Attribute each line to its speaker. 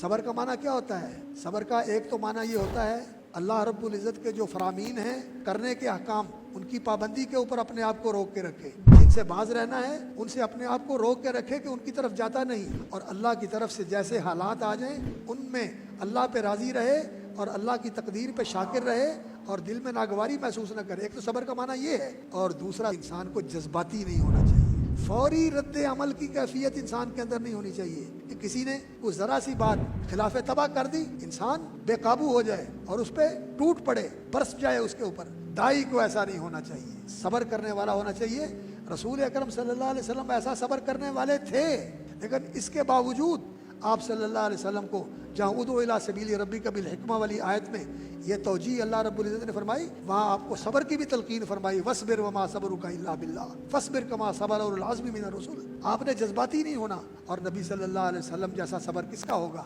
Speaker 1: صبر کا معنی کیا ہوتا ہے؟ صبر کا ایک تو معنی یہ ہوتا ہے اللہ رب العزت کے جو فرامین ہیں کرنے کے احکام ان کی پابندی کے اوپر اپنے آپ کو روک کے رکھے، جن سے باز رہنا ہے ان سے اپنے آپ کو روک کے رکھے کہ ان کی طرف جاتا نہیں، اور اللہ کی طرف سے جیسے حالات آ جائیں ان میں اللہ پہ راضی رہے اور اللہ کی تقدیر پہ شاکر رہے اور دل میں ناگواری محسوس نہ کرے۔ ایک تو صبر کا معنی یہ ہے، اور دوسرا انسان کو جذباتی نہیں ہونا چاہیے، فوری رد عمل کی کیفیت انسان کے اندر نہیں ہونی چاہیے کہ کسی نے کوئی ذرا سی بات خلاف طبع کر دی انسان بے قابو ہو جائے اور اس پہ ٹوٹ پڑے، برس جائے اس کے اوپر۔ دائی کو ایسا نہیں ہونا چاہیے، صبر کرنے والا ہونا چاہیے۔ رسول اکرم صلی اللہ علیہ وسلم ایسا صبر کرنے والے تھے، لیکن اس کے باوجود آپ صلی اللہ علیہ وسلم کو جہاں ادعو الی سبیل ربک بالحکمہ والی آیت میں یہ توجیہ اللہ رب العزت نے فرمائی، وہاں آپ کو صبر کی بھی تلقین فرمائی، وَاصْبِرْ وَمَا صَبْرُكَ إِلَّا بِاللَّهِ فَاصْبِرْ كَمَا صَبَرَ أُولُو الْعَزْمِ مِنَ الرُّسُلِ۔ آپ نے جذباتی نہیں ہونا، اور نبی صلی اللہ علیہ وسلم جیسا صبر کس کا ہوگا؟